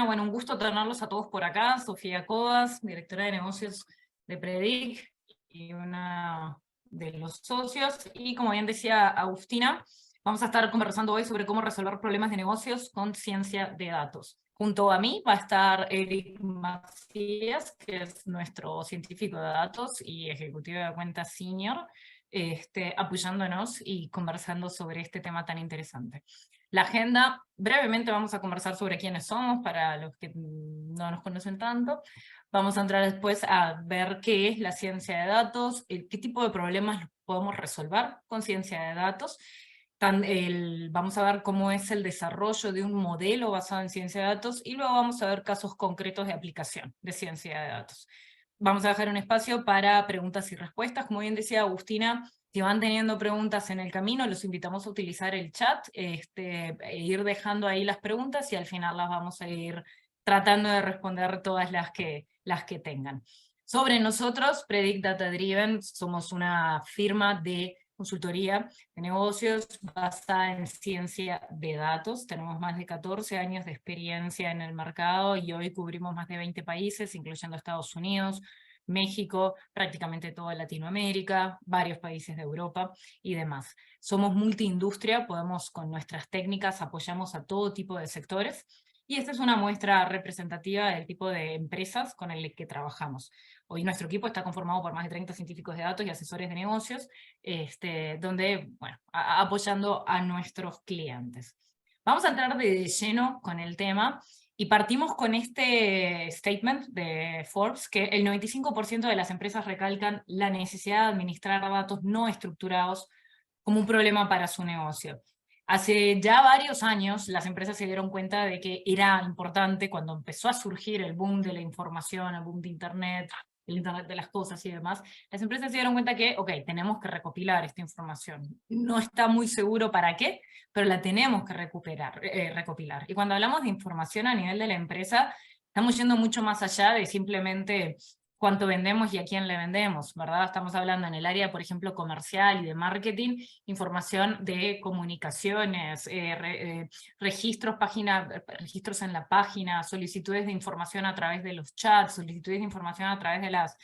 Bueno, un gusto tenerlos a todos por acá. Sofía Cobas, directora de negocios de Predic y una de los socios. Y como bien decía Agustina, vamos a estar conversando hoy sobre cómo resolver problemas de negocios con ciencia de datos. Junto a mí va a estar Eric Macías, que es nuestro científico de datos y ejecutivo de cuenta senior, apoyándonos y conversando sobre este tema tan interesante. La agenda, brevemente vamos a conversar sobre quiénes somos, para los que no nos conocen tanto. Vamos a entrar después a ver qué es la ciencia de datos, qué tipo de problemas podemos resolver con ciencia de datos. Vamos a ver cómo es el desarrollo de un modelo basado en ciencia de datos, y luego vamos a ver casos concretos de aplicación de ciencia de datos. Vamos a dejar un espacio para preguntas y respuestas. Como bien decía Agustina, si van teniendo preguntas en el camino, los invitamos a utilizar el chat, e ir dejando ahí las preguntas, y al final las vamos a ir tratando de responder todas las que tengan. Sobre nosotros, Predict Data Driven, somos una firma de consultoría de negocios basada en ciencia de datos. Tenemos más de 14 años de experiencia en el mercado y hoy cubrimos más de 20 países, incluyendo Estados Unidos, México, prácticamente toda Latinoamérica, varios países de Europa y demás. Somos multiindustria, podemos con nuestras técnicas apoyamos a todo tipo de sectores, y esta es una muestra representativa del tipo de empresas con el que trabajamos. Hoy nuestro equipo está conformado por más de 30 científicos de datos y asesores de negocios, donde, bueno, apoyando a nuestros clientes. Vamos a entrar de lleno con el tema. Y partimos con este statement de Forbes, que el 95% de las empresas recalcan la necesidad de administrar datos no estructurados como un problema para su negocio. Hace ya varios años las empresas se dieron cuenta de que era importante, cuando empezó a surgir el boom de la información, el boom de Internet, el Internet de las cosas y demás, las empresas se dieron cuenta que, ok, tenemos que recopilar esta información. No está muy seguro para qué, pero la tenemos que recopilar. Y cuando hablamos de información a nivel de la empresa, estamos yendo mucho más allá de simplemente cuánto vendemos y a quién le vendemos, ¿verdad? Estamos hablando en el área, por ejemplo, comercial y de marketing, información de comunicaciones, registros en la página, solicitudes de información a través de los chats, solicitudes de información a través de las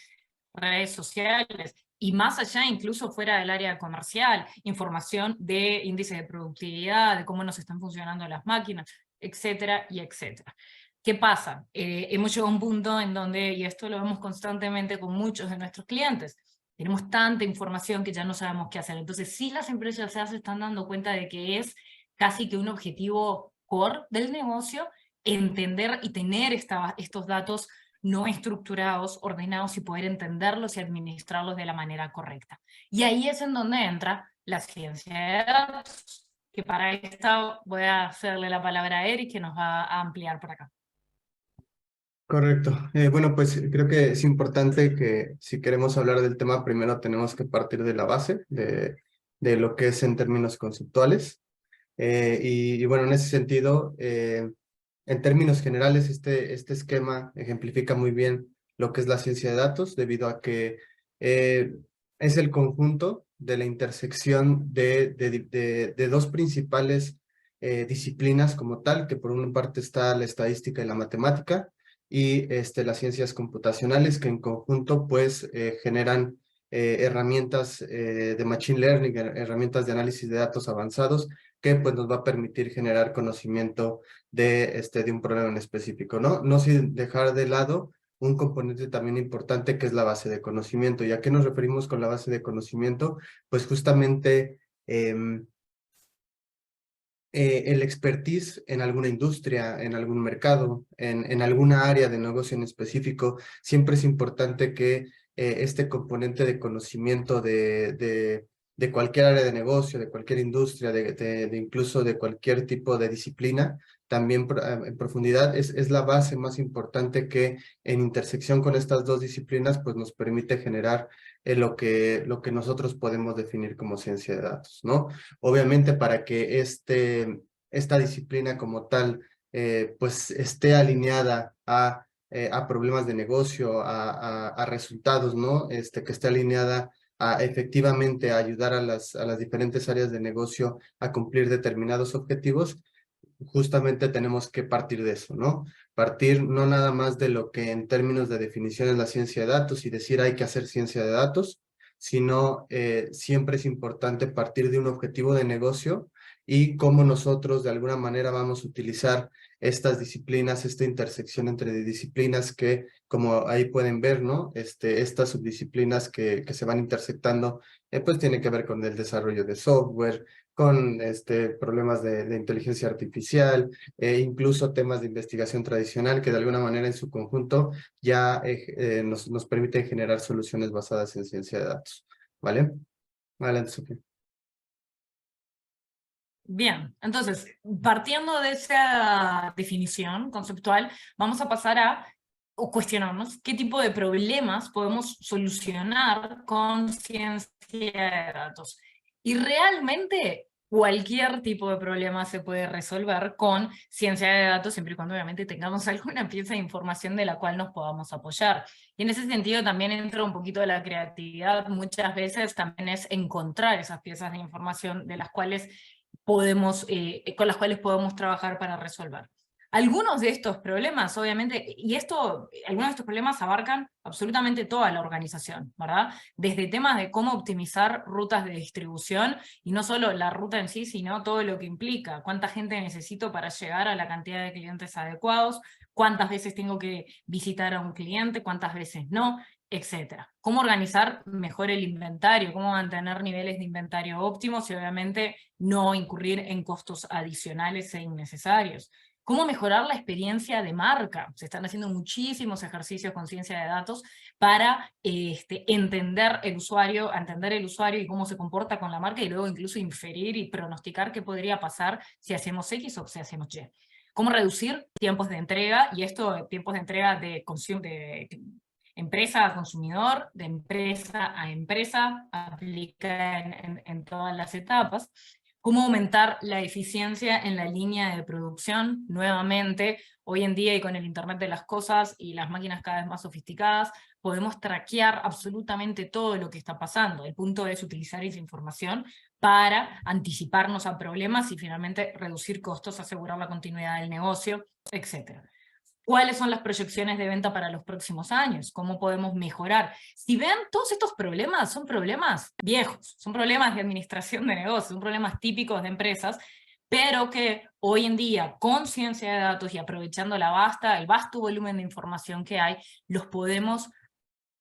redes sociales, y más allá, incluso fuera del área comercial, información de índices de productividad, de cómo nos están funcionando las máquinas, etcétera y etcétera. ¿Qué pasa? Hemos llegado a un punto en donde, y esto lo vemos constantemente con muchos de nuestros clientes, tenemos tanta información que ya no sabemos qué hacer. Entonces, sí, las empresas ya se están dando cuenta de que es casi que un objetivo core del negocio entender y tener estos datos no estructurados, ordenados, y poder entenderlos y administrarlos de la manera correcta. Y ahí es en donde entra la ciencia de datos, que para esto voy a hacerle la palabra a Eric, que nos va a ampliar por acá. Correcto. Bueno, pues creo que es importante que si queremos hablar del tema, primero tenemos que partir de la base, de lo que es en términos conceptuales. Y bueno, en ese sentido, en términos generales, este esquema ejemplifica muy bien lo que es la ciencia de datos, debido a que es el conjunto de la intersección de dos principales disciplinas como tal, que por una parte está la estadística y la matemática, y las ciencias computacionales, que en conjunto pues generan herramientas de machine learning, herramientas de análisis de datos avanzados, que pues nos va a permitir generar conocimiento de un problema en específico, ¿no? No sin dejar de lado un componente también importante, que es la base de conocimiento. ¿Y a qué nos referimos con la base de conocimiento? Pues justamente el expertise en alguna industria, en algún mercado, en alguna área de negocio en específico. Siempre es importante que este componente de conocimiento de cualquier área de negocio, de cualquier industria, de incluso de cualquier tipo de disciplina, también en profundidad, es la base más importante, que en intersección con estas dos disciplinas pues nos permite generar lo que nosotros podemos definir como ciencia de datos, ¿no? Obviamente, para que esta disciplina como tal pues esté alineada a problemas de negocio, a resultados, ¿no? Que esté alineada a efectivamente ayudar a las diferentes áreas de negocio a cumplir determinados objetivos, justamente tenemos que partir de eso, ¿no? Partir no nada más de lo que en términos de definición es la ciencia de datos y decir hay que hacer ciencia de datos, sino siempre es importante partir de un objetivo de negocio y cómo nosotros de alguna manera vamos a utilizar estas disciplinas, esta intersección entre disciplinas que, como ahí pueden ver, ¿no? Estas subdisciplinas que se van intersectando, pues tiene que ver con el desarrollo de software, con problemas de inteligencia artificial, incluso temas de investigación tradicional que de alguna manera en su conjunto ya nos permiten generar soluciones basadas en ciencia de datos. ¿Vale? Adelante, Sofía. Bien, entonces, partiendo de esa definición conceptual, vamos a pasar a o cuestionarnos qué tipo de problemas podemos solucionar con ciencia de datos. Y realmente cualquier tipo de problema se puede resolver con ciencia de datos, siempre y cuando obviamente tengamos alguna pieza de información de la cual nos podamos apoyar. Y en ese sentido también entra un poquito de la creatividad, muchas veces también es encontrar esas piezas de información de las cuales podemos, con las cuales podemos trabajar para resolver. Algunos de estos problemas, obviamente, y algunos de estos problemas abarcan absolutamente toda la organización, ¿verdad? Desde temas de cómo optimizar rutas de distribución, y no solo la ruta en sí, sino todo lo que implica, cuánta gente necesito para llegar a la cantidad de clientes adecuados, cuántas veces tengo que visitar a un cliente, cuántas veces no, etcétera. Cómo organizar mejor el inventario, cómo mantener niveles de inventario óptimos y obviamente no incurrir en costos adicionales e innecesarios. Cómo mejorar la experiencia de marca. Se están haciendo muchísimos ejercicios con ciencia de datos para entender el usuario y cómo se comporta con la marca y luego incluso inferir y pronosticar qué podría pasar si hacemos X o si hacemos Y. Cómo reducir tiempos de entrega, y esto tiempos de entrega de empresa a consumidor, de empresa a empresa, aplica en todas las etapas. Cómo aumentar la eficiencia en la línea de producción, nuevamente, hoy en día y con el Internet de las cosas y las máquinas cada vez más sofisticadas, podemos traquear absolutamente todo lo que está pasando. El punto es utilizar esa información para anticiparnos a problemas y finalmente reducir costos, asegurar la continuidad del negocio, etc. ¿Cuáles son las proyecciones de venta para los próximos años? ¿Cómo podemos mejorar? Si ven, todos estos problemas son problemas viejos, son problemas de administración de negocios, son problemas típicos de empresas, pero que hoy en día, con ciencia de datos y aprovechando el vasto volumen de información que hay, los podemos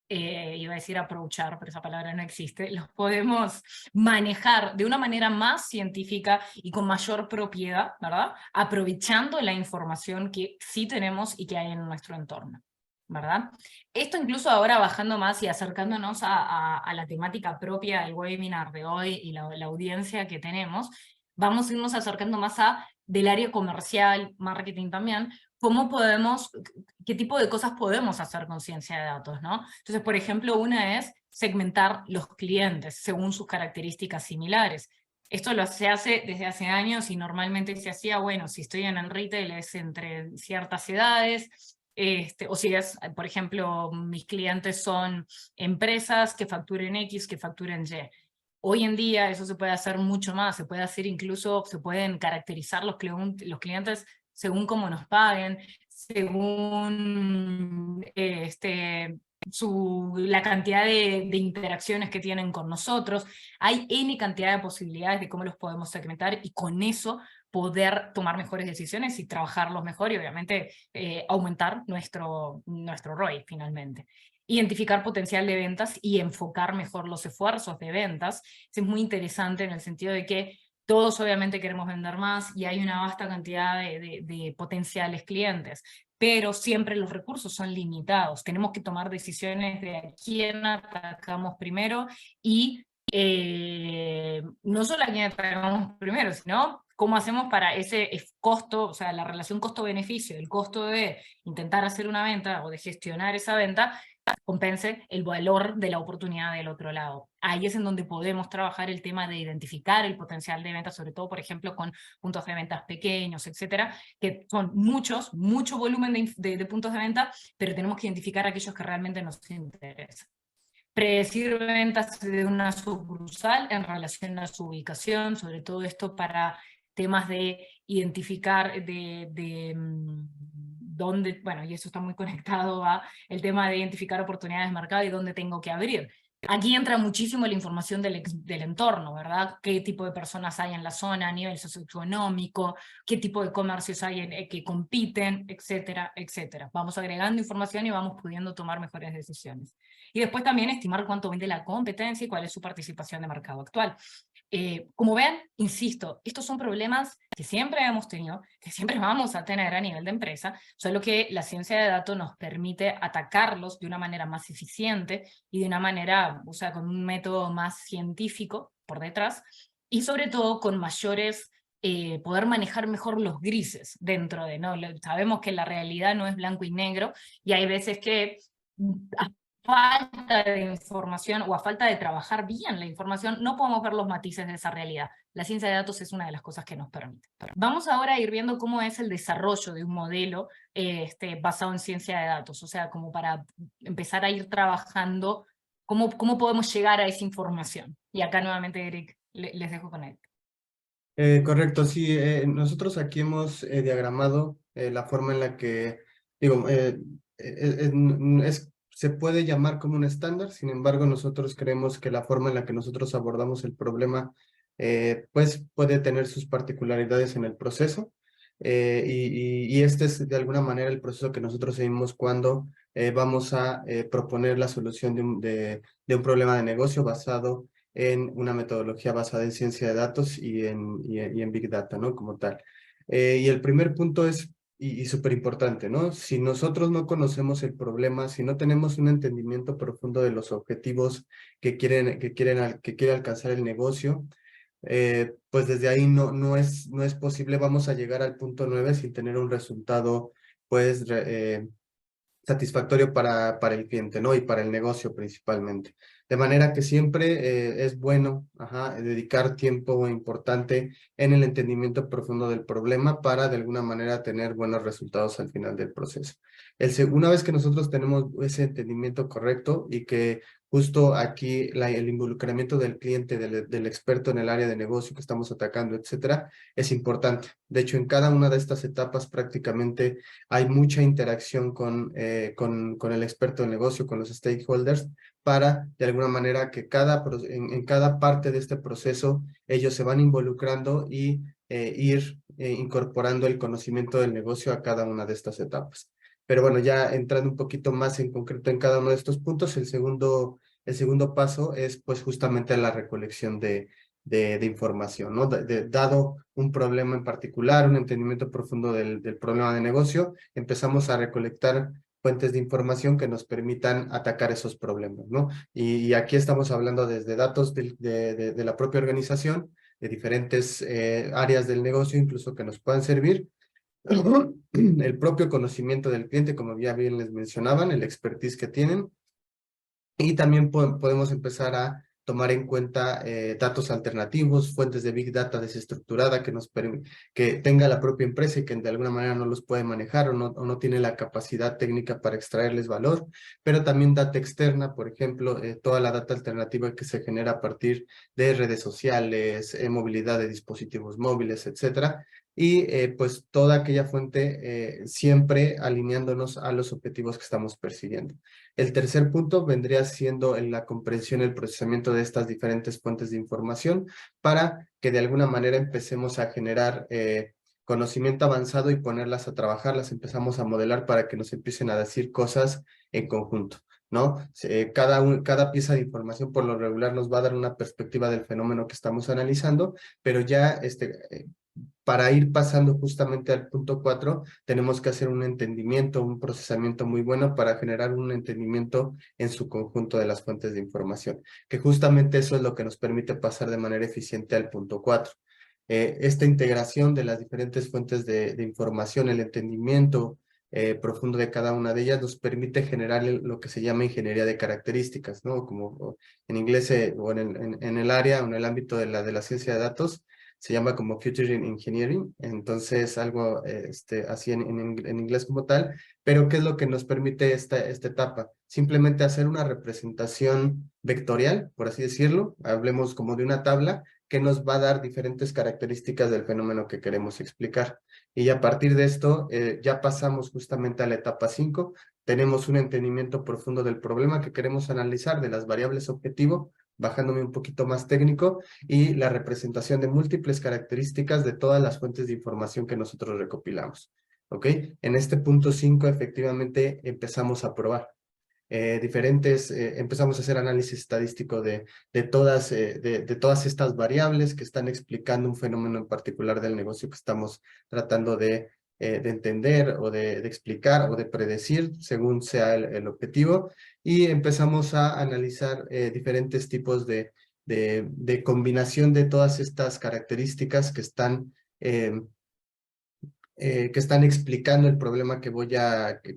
iba a decir aprovechar, pero esa palabra no existe, los podemos manejar de una manera más científica y con mayor propiedad, ¿verdad? Aprovechando la información que sí tenemos y que hay en nuestro entorno, ¿verdad? Esto incluso ahora bajando más y acercándonos a la temática propia del webinar de hoy y la audiencia que tenemos, vamos a irnos acercando más del área comercial, marketing también, cómo podemos, qué tipo de cosas podemos hacer con ciencia de datos, ¿no? Entonces, por ejemplo, una es segmentar los clientes según sus características similares. Esto se hace desde hace años y normalmente se hacía, bueno, si estoy en el retail es entre ciertas edades, o si es, por ejemplo, mis clientes son empresas que facturen X, que facturen Y. Hoy en día eso se puede hacer mucho más, se puede hacer incluso, se pueden caracterizar los clientes según cómo nos paguen, según la cantidad de interacciones que tienen con nosotros. Hay N cantidad de posibilidades de cómo los podemos segmentar y con eso poder tomar mejores decisiones y trabajarlos mejor y obviamente aumentar nuestro ROI finalmente. Identificar potencial de ventas y enfocar mejor los esfuerzos de ventas. Eso es muy interesante en el sentido de que todos obviamente queremos vender más y hay una vasta cantidad de potenciales clientes, pero siempre los recursos son limitados. Tenemos que tomar decisiones de a quién atacamos primero y no solo a quién atacamos primero, sino cómo hacemos para ese costo, o sea, la relación costo-beneficio, el costo de intentar hacer una venta o de gestionar esa venta, compense el valor de la oportunidad del otro lado. Ahí es en donde podemos trabajar el tema de identificar el potencial de venta, sobre todo, por ejemplo, con puntos de ventas pequeños, etcétera, que son mucho volumen de puntos de venta, pero tenemos que identificar aquellos que realmente nos interesan. Predecir ventas de una sucursal en relación a su ubicación, sobre todo esto para temas de identificar, dónde, bueno, y eso está muy conectado a el tema de identificar oportunidades de mercado y dónde tengo que abrir. Aquí entra muchísimo la información del entorno, ¿verdad? ¿Qué tipo de personas hay en la zona a nivel socioeconómico? ¿Qué tipo de comercios hay que compiten? Etcétera, etcétera. Vamos agregando información y vamos pudiendo tomar mejores decisiones. Y después también estimar cuánto vende la competencia y cuál es su participación de mercado actual. Como ven, insisto, estos son problemas que siempre hemos tenido, que siempre vamos a tener a nivel de empresa, solo que la ciencia de datos nos permite atacarlos de una manera más eficiente y de una manera, o sea, con un método más científico por detrás, y sobre todo con mayores, poder manejar mejor los grises dentro de, ¿no? Sabemos que la realidad no es blanco y negro, y hay veces que falta de información o a falta de trabajar bien la información, no podemos ver los matices de esa realidad. La ciencia de datos es una de las cosas que nos permite. Vamos ahora a ir viendo cómo es el desarrollo de un modelo basado en ciencia de datos, o sea, como para empezar a ir trabajando cómo podemos llegar a esa información. Y acá nuevamente, Eric, les dejo con él. Correcto, sí. Nosotros aquí hemos diagramado la forma en la que, digo, se puede llamar como un estándar. Sin embargo, nosotros creemos que la forma en la que nosotros abordamos el problema, pues puede tener sus particularidades en el proceso. Y este es de alguna manera el proceso que nosotros seguimos cuando vamos a proponer la solución de un problema de negocio basado en una metodología basada en ciencia de datos y en Big Data, ¿no? Como tal. Y el primer punto es, y súper importante, ¿no? Si nosotros no conocemos el problema, si no tenemos un entendimiento profundo de los objetivos que quiere alcanzar el negocio, pues desde ahí no es posible, vamos a llegar al punto 9 sin tener un resultado, pues, satisfactorio para el cliente, ¿no? Y para el negocio principalmente. De manera que siempre es bueno dedicar tiempo importante en el entendimiento profundo del problema para de alguna manera tener buenos resultados al final del proceso. Una vez que nosotros tenemos ese entendimiento correcto y que justo aquí el involucramiento del cliente, del experto en el área de negocio que estamos atacando, etcétera, es importante. De hecho, en cada una de estas etapas prácticamente hay mucha interacción con el experto en negocio, con los stakeholders, para de alguna manera que en cada parte de este proceso ellos se van involucrando y ir incorporando el conocimiento del negocio a cada una de estas etapas. Pero bueno, ya entrando un poquito más en concreto en cada uno de estos puntos, el segundo paso es pues justamente la recolección de información, ¿no? Dado un problema en particular, un entendimiento profundo del problema de negocio, empezamos a recolectar fuentes de información que nos permitan atacar esos problemas, ¿no? Y aquí estamos hablando desde datos de la propia organización, de diferentes áreas del negocio, incluso que nos puedan servir, el propio conocimiento del cliente, como ya bien les mencionaban, el expertise que tienen, y también podemos empezar a tomar en cuenta datos alternativos, fuentes de Big Data desestructurada que tenga la propia empresa y que de alguna manera no los puede manejar o no tiene la capacidad técnica para extraerles valor, pero también data externa, por ejemplo, toda la data alternativa que se genera a partir de redes sociales, movilidad de dispositivos móviles, etcétera, y pues toda aquella fuente siempre alineándonos a los objetivos que estamos persiguiendo. El tercer punto vendría siendo en la comprensión y el procesamiento de estas diferentes fuentes de información para que de alguna manera empecemos a generar conocimiento avanzado y ponerlas a trabajar, las empezamos a modelar para que nos empiecen a decir cosas en conjunto, ¿no? Cada pieza de información por lo regular nos va a dar una perspectiva del fenómeno que estamos analizando, pero ya para ir pasando justamente al punto 4, tenemos que hacer un entendimiento, un procesamiento muy bueno para generar un entendimiento en su conjunto de las fuentes de información, que justamente eso es lo que nos permite pasar de manera eficiente al punto 4. Esta integración de las diferentes fuentes de información, el entendimiento profundo de cada una de ellas nos permite generar lo que se llama ingeniería de características, ¿no? Como en inglés o en el área o en el ámbito de la ciencia de datos, se llama como Future Engineering, entonces algo así en inglés como tal, pero ¿qué es lo que nos permite esta etapa? Simplemente hacer una representación vectorial, por así decirlo, hablemos como de una tabla, que nos va a dar diferentes características del fenómeno que queremos explicar. Y a partir de esto, ya pasamos justamente a la etapa 5. Tenemos un entendimiento profundo del problema que queremos analizar, de las variables objetivo, bajándome un poquito más técnico, y la representación de múltiples características de todas las fuentes de información que nosotros recopilamos. ¿Ok? En este punto 5 efectivamente empezamos a probar. Empezamos a hacer análisis estadístico de todas estas variables que están explicando un fenómeno en particular del negocio que estamos tratando de entender o de explicar o de predecir según sea el objetivo, y empezamos a analizar diferentes tipos de combinación de todas estas características que están explicando el problema que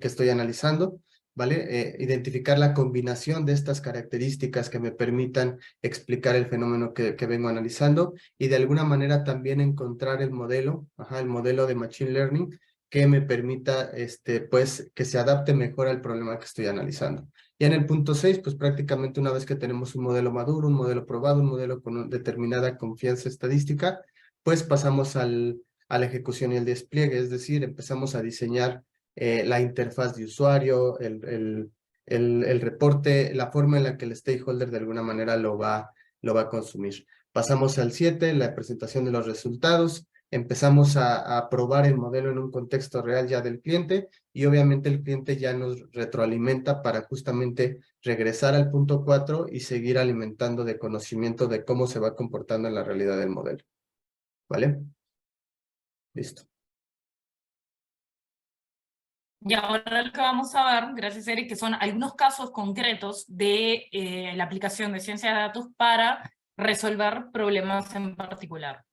estoy analizando, ¿vale? Identificar la combinación de estas características que me permitan explicar el fenómeno que vengo analizando, y de alguna manera también encontrar el modelo de Machine Learning que me permita, pues, que se adapte mejor al problema que estoy analizando. Y en el punto 6, pues prácticamente una vez que tenemos un modelo maduro, un modelo probado, un modelo con determinada confianza estadística, pues pasamos a la ejecución y el despliegue, es decir, empezamos a diseñar la interfaz de usuario, el reporte, la forma en la que el stakeholder de alguna manera lo va a consumir. Pasamos al 7, la presentación de los resultados. Empezamos a probar el modelo en un contexto real ya del cliente, y obviamente el cliente ya nos retroalimenta para justamente regresar al punto 4 y seguir alimentando de conocimiento de cómo se va comportando en la realidad del modelo. ¿Vale? Listo. Y ahora lo que vamos a ver, gracias Eric, que son algunos casos concretos de la aplicación de ciencia de datos para resolver problemas en particular.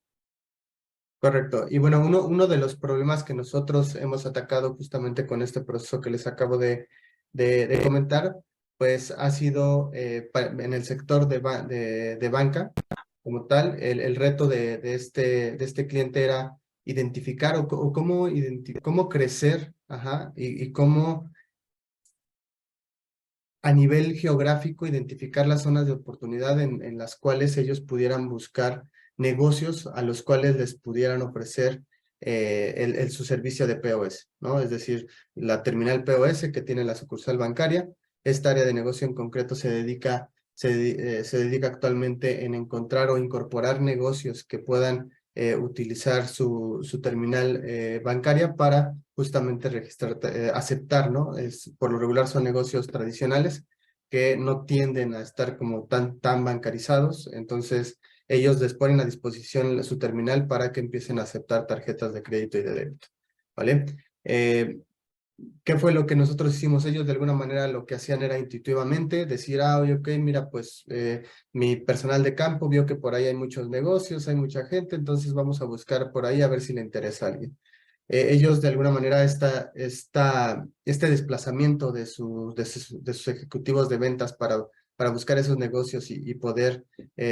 Correcto. Y bueno, uno de los problemas que nosotros hemos atacado justamente con este proceso que les acabo de comentar, pues ha sido en el sector de banca como tal. El reto de este cliente era identificar o cómo crecer, y cómo a nivel geográfico identificar las zonas de oportunidad en las cuales ellos pudieran buscar negocios a los cuales les pudieran ofrecer su servicio de POS, ¿no? Es decir, la terminal POS que tiene la sucursal bancaria. Esta área de negocio en concreto se dedica actualmente en encontrar o incorporar negocios que puedan utilizar su terminal bancaria para justamente registrar, aceptar, ¿no? Por lo regular son negocios tradicionales que no tienden a estar como tan bancarizados, entonces ellos les ponen a disposición su terminal para que empiecen a aceptar tarjetas de crédito y de débito, ¿vale? ¿Qué fue lo que nosotros hicimos? Ellos de alguna manera lo que hacían era intuitivamente decir, oye, ok, mira, pues mi personal de campo vio que por ahí hay muchos negocios, hay mucha gente, entonces vamos a buscar por ahí a ver si le interesa a alguien. Ellos de alguna manera este desplazamiento de sus ejecutivos de ventas para buscar esos negocios y poder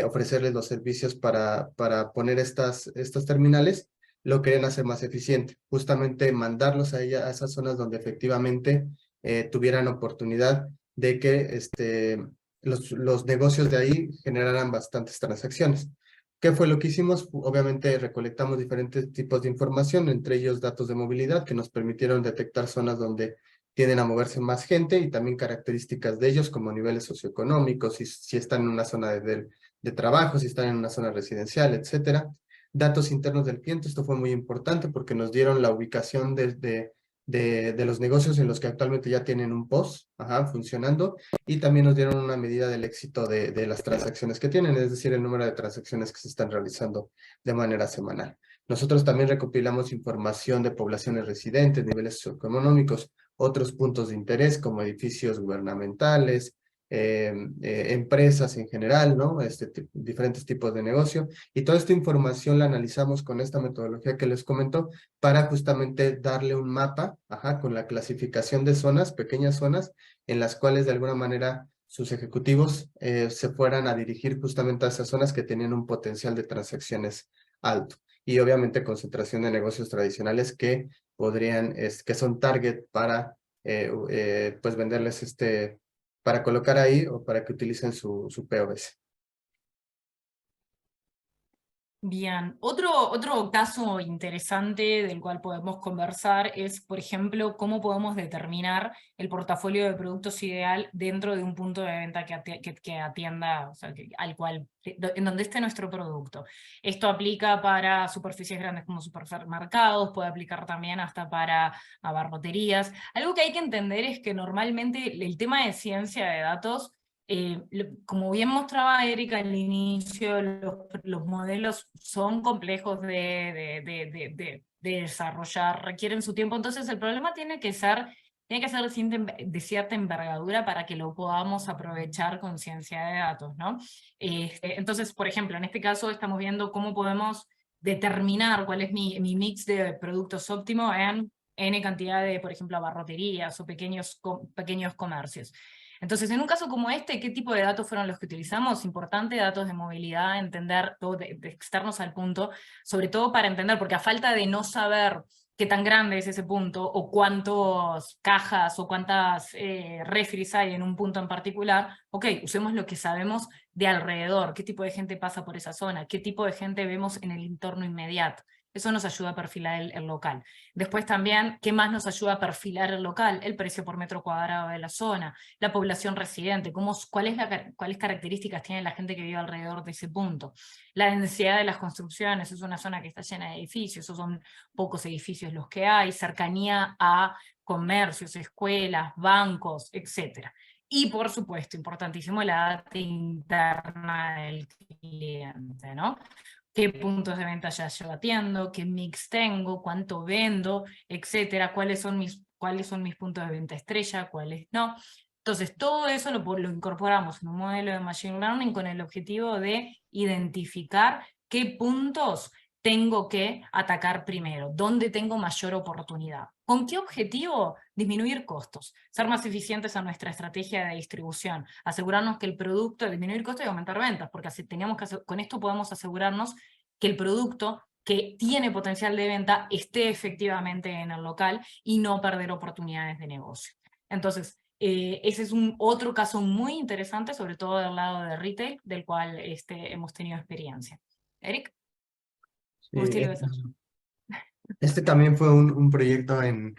ofrecerles los servicios para poner estas terminales, lo querían hacer más eficiente, justamente mandarlos a esas zonas donde efectivamente tuvieran oportunidad de que los negocios de ahí generaran bastantes transacciones. ¿Qué fue lo que hicimos? Obviamente recolectamos diferentes tipos de información, entre ellos datos de movilidad que nos permitieron detectar zonas donde tienden a moverse más gente, y también características de ellos como niveles socioeconómicos, si están en una zona de trabajo, si están en una zona residencial, etcétera. Datos internos del cliente, esto fue muy importante porque nos dieron la ubicación de los negocios en los que actualmente ya tienen un POS funcionando, y también nos dieron una medida del éxito de las transacciones que tienen, es decir, el número de transacciones que se están realizando de manera semanal. Nosotros también recopilamos información de poblaciones residentes, niveles socioeconómicos, otros puntos de interés como edificios gubernamentales, empresas en general, ¿no? Diferentes tipos de negocio, y toda esta información la analizamos con esta metodología que les comento para justamente darle un mapa, con la clasificación de zonas, pequeñas zonas, en las cuales de alguna manera sus ejecutivos se fueran a dirigir justamente a esas zonas que tenían un potencial de transacciones alto, y obviamente concentración de negocios tradicionales que que son target para pues venderles para colocar ahí o para que utilicen su POS. Bien, otro caso interesante del cual podemos conversar es, por ejemplo, cómo podemos determinar el portafolio de productos ideal dentro de un punto de venta que atienda, o sea, al cual, en donde esté nuestro producto. Esto aplica para superficies grandes como supermercados, puede aplicar también hasta para abarroterías. Algo que hay que entender es que normalmente el tema de ciencia de datos, como bien mostraba Erika al inicio, los modelos son complejos de desarrollar, requieren su tiempo, entonces el problema tiene que ser de cierta envergadura para que lo podamos aprovechar con ciencia de datos, ¿no? Entonces, por ejemplo, en este caso estamos viendo cómo podemos determinar cuál es mi mix de productos óptimo en N cantidad de, por ejemplo, abarroterías o pequeños comercios. Entonces, en un caso como este, ¿qué tipo de datos fueron los que utilizamos? Importante, datos de movilidad, entender, todo de externos al punto, sobre todo para entender, porque a falta de no saber qué tan grande es ese punto, o cuántas cajas o cuántas refris hay en un punto en particular, ok, usemos lo que sabemos de alrededor, qué tipo de gente pasa por esa zona, qué tipo de gente vemos en el entorno inmediato. Eso nos ayuda a perfilar el local. Después también, ¿qué más nos ayuda a perfilar el local? El precio por metro cuadrado de la zona, la población residente, cuáles características tiene la gente que vive alrededor de ese punto. La densidad de las construcciones, es una zona que está llena de edificios, o son pocos edificios los que hay, cercanía a comercios, escuelas, bancos, etc. Y por supuesto, importantísimo, la data interna del cliente, ¿no? Qué puntos de venta ya yo atiendo, qué mix tengo, cuánto vendo, etcétera, cuáles son mis puntos de venta estrella, cuáles no. Entonces, todo eso lo incorporamos en un modelo de Machine Learning con el objetivo de identificar qué puntos tengo que atacar primero, dónde tengo mayor oportunidad. ¿Con qué objetivo? Disminuir costos, ser más eficientes a nuestra estrategia de distribución, asegurarnos que el producto, disminuir costos y aumentar ventas, porque con esto podemos asegurarnos que el producto que tiene potencial de venta esté efectivamente en el local y no perder oportunidades de negocio. Entonces, ese es otro caso muy interesante, sobre todo del lado de retail, del cual hemos tenido experiencia. Eric, Sí, ¿cómo estilo de ser? este también fue un proyecto en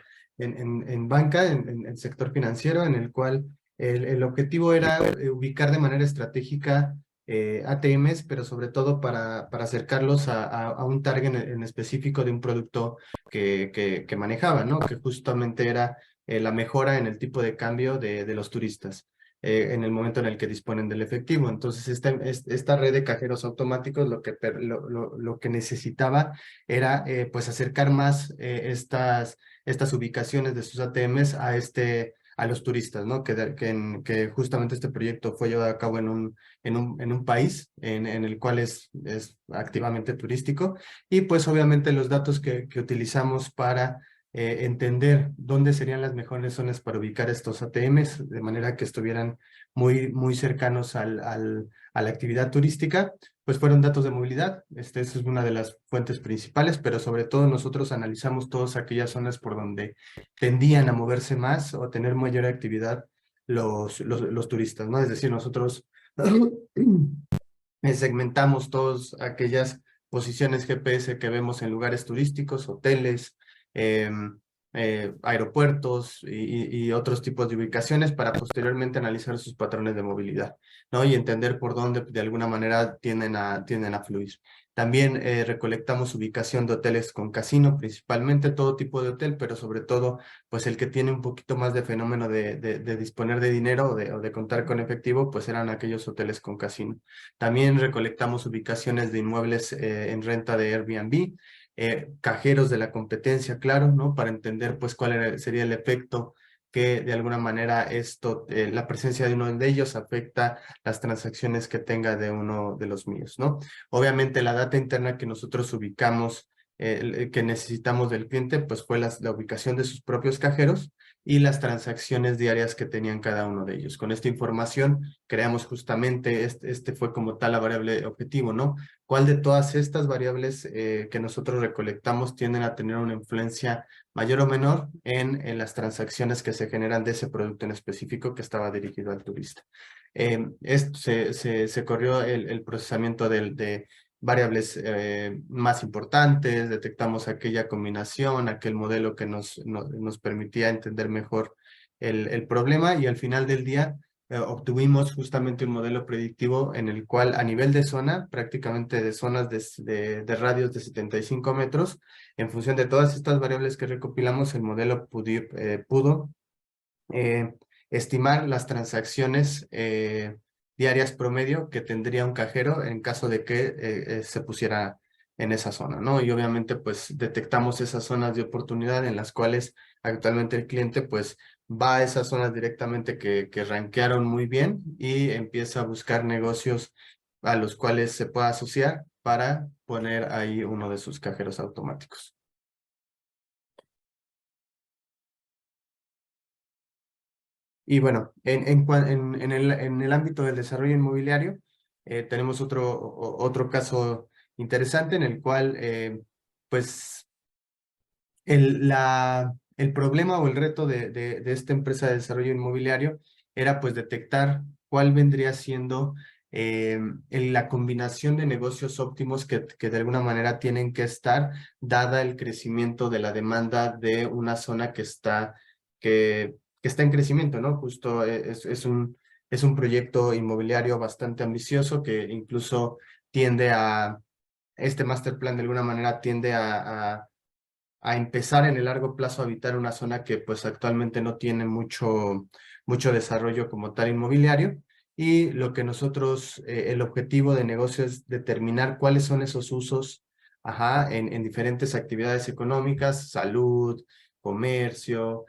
banca, en el sector financiero, en el cual el objetivo era ubicar de manera estratégica ATMs, pero sobre todo para acercarlos a un target en específico de un producto que manejaba, ¿no? Que justamente era la mejora en el tipo de cambio de los turistas. En el momento en el que disponen del efectivo. Entonces, esta red de cajeros automáticos lo que necesitaba era pues acercar más estas ubicaciones de sus ATMs a los turistas, ¿no? Que justamente este proyecto fue llevado a cabo en un país en el cual es activamente turístico, y pues obviamente los datos que utilizamos para entender dónde serían las mejores zonas para ubicar estos ATMs, de manera que estuvieran muy cercanos a la actividad turística, pues fueron datos de movilidad. Esa es una de las fuentes principales, pero sobre todo nosotros analizamos todas aquellas zonas por donde tendían a moverse más o tener mayor actividad los turistas, ¿no? Es decir, nosotros segmentamos todas aquellas posiciones GPS que vemos en lugares turísticos, hoteles, aeropuertos y otros tipos de ubicaciones para posteriormente analizar sus patrones de movilidad, ¿no? Y entender por dónde de alguna manera tienden a fluir. También recolectamos ubicación de hoteles con casino, principalmente todo tipo de hotel, pero sobre todo pues el que tiene un poquito más de fenómeno de disponer de dinero o de contar con efectivo, pues eran aquellos hoteles con casino. También recolectamos ubicaciones de inmuebles en renta de Airbnb, cajeros de la competencia, claro, ¿no? Para entender pues sería el efecto que de alguna manera la presencia de uno de ellos afecta las transacciones que tenga de uno de los míos, ¿no? Obviamente la data interna que nosotros ubicamos, que necesitamos del cliente, pues fue la ubicación de sus propios cajeros y las transacciones diarias que tenían cada uno de ellos. Con esta información creamos justamente, fue como tal la variable objetivo, ¿no? ¿Cuál de todas estas variables que nosotros recolectamos tienden a tener una influencia mayor o menor en las transacciones que se generan de ese producto en específico que estaba dirigido al turista? Esto se corrió el procesamiento variables más importantes, detectamos aquella combinación, aquel modelo que nos permitía entender mejor el problema, y al final del día obtuvimos justamente un modelo predictivo en el cual a nivel de zona, prácticamente de zonas de radios de 75 metros, en función de todas estas variables que recopilamos, el modelo pudo estimar las transacciones diarias promedio que tendría un cajero en caso de que se pusiera en esa zona, ¿no? Y obviamente pues detectamos esas zonas de oportunidad en las cuales actualmente el cliente pues va a esas zonas directamente que rankearon muy bien y empieza a buscar negocios a los cuales se pueda asociar para poner ahí uno de sus cajeros automáticos. Y bueno, en el ámbito del desarrollo inmobiliario, tenemos otro caso interesante en el cual, pues, el problema o el reto de esta empresa de desarrollo inmobiliario era, pues, detectar cuál vendría siendo la combinación de negocios óptimos que de alguna manera tienen que estar, dada el crecimiento de la demanda de una zona que está en crecimiento, ¿no? Justo es un proyecto inmobiliario bastante ambicioso que incluso este master plan de alguna manera tiende a empezar en el largo plazo a habitar una zona que pues actualmente no tiene mucho desarrollo como tal inmobiliario. Y lo que nosotros, el objetivo de negocio es determinar cuáles son esos usos, en diferentes actividades económicas, salud, comercio,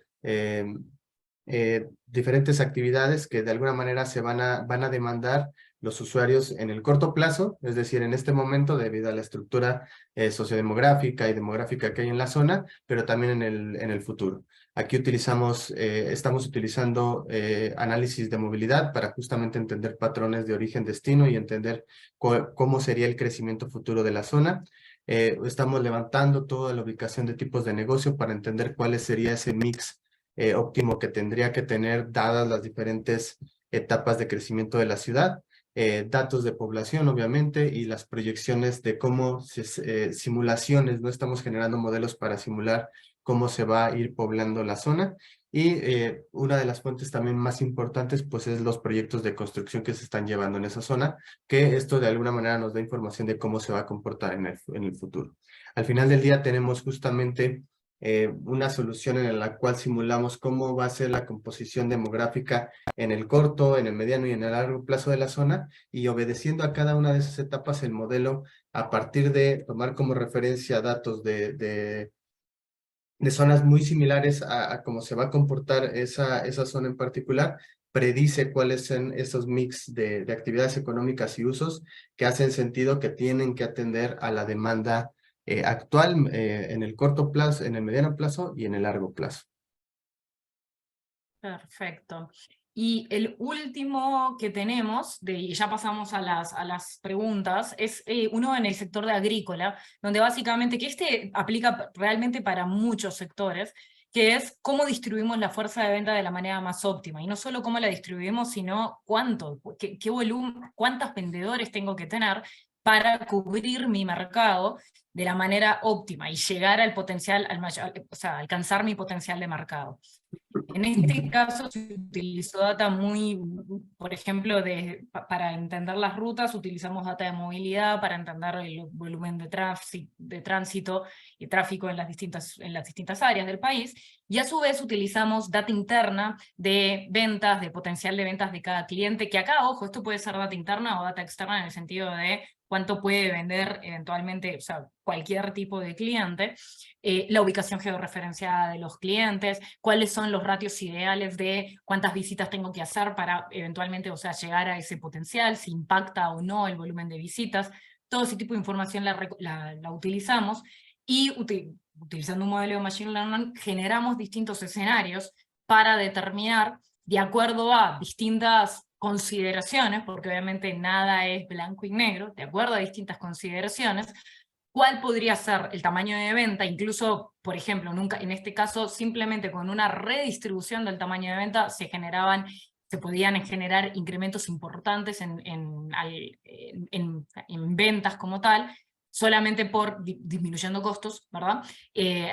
diferentes actividades que de alguna manera van a demandar los usuarios en el corto plazo, es decir, en este momento debido a la estructura sociodemográfica y demográfica que hay en la zona, pero también en el futuro. Aquí estamos utilizando análisis de movilidad para justamente entender patrones de origen-destino y entender cómo sería el crecimiento futuro de la zona. Estamos levantando toda la ubicación de tipos de negocio para entender cuál sería ese mix óptimo que tendría que tener dadas las diferentes etapas de crecimiento de la ciudad. Datos de población, obviamente, y las proyecciones de simulaciones, no estamos generando modelos para simular cómo se va a ir poblando la zona. Y una de las fuentes también más importantes, pues, es los proyectos de construcción que se están llevando en esa zona, que esto de alguna manera nos da información de cómo se va a comportar en el futuro. Al final del día tenemos justamente una solución en la cual simulamos cómo va a ser la composición demográfica en el corto, en el mediano y en el largo plazo de la zona, y obedeciendo a cada una de esas etapas el modelo, a partir de tomar como referencia datos de zonas muy similares a cómo se va a comportar esa zona en particular, predice cuáles son esos mix de actividades económicas y usos que hacen sentido, que tienen que atender a la demanda actual en el corto plazo, en el mediano plazo y en el largo plazo. Perfecto. Y el último que tenemos, y ya pasamos a las preguntas, es uno en el sector de agrícola, donde básicamente, que este aplica realmente para muchos sectores, que es cómo distribuimos la fuerza de venta de la manera más óptima. Y no solo cómo la distribuimos, sino qué volumen, cuántos vendedores tengo que tener para cubrir mi mercado de la manera óptima y llegar al potencial, o sea, alcanzar mi potencial de mercado. En este caso se utilizó data por ejemplo, para entender las rutas utilizamos data de movilidad, para entender el volumen de tránsito y tráfico en las distintas áreas del país, y a su vez utilizamos data interna de ventas, de potencial de ventas de cada cliente, que acá, ojo, esto puede ser data interna o data externa en el sentido de cuánto puede vender eventualmente, o sea, cualquier tipo de cliente, la ubicación georreferenciada de los clientes, cuáles son los ratios ideales de cuántas visitas tengo que hacer para eventualmente, o sea, llegar a ese potencial, si impacta o no el volumen de visitas. Todo ese tipo de información la utilizamos y utilizando un modelo de Machine Learning generamos distintos escenarios para determinar, de acuerdo a distintas consideraciones, porque obviamente nada es blanco y negro, de acuerdo a distintas consideraciones, cuál podría ser el tamaño de venta, incluso, por ejemplo, en este caso, simplemente con una redistribución del tamaño de venta se se podían generar incrementos importantes en ventas como tal, solamente por disminuyendo costos, ¿verdad?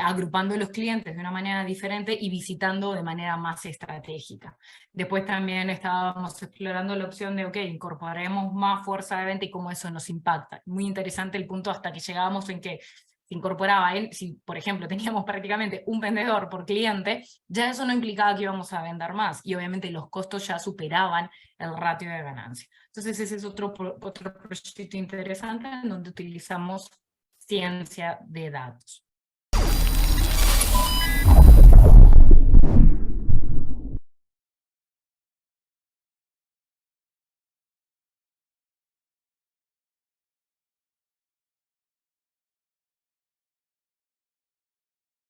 Agrupando los clientes de una manera diferente y visitando de manera más estratégica. Después también estábamos explorando la opción de, ok, incorporemos más fuerza de venta y cómo eso nos impacta. Muy interesante el punto hasta que llegábamos en que se incorporaba, si por ejemplo teníamos prácticamente un vendedor por cliente, ya eso no implicaba que íbamos a vender más, y obviamente los costos ya superaban el ratio de ganancia. Entonces ese es otro proyecto interesante en donde utilizamos ciencia de datos.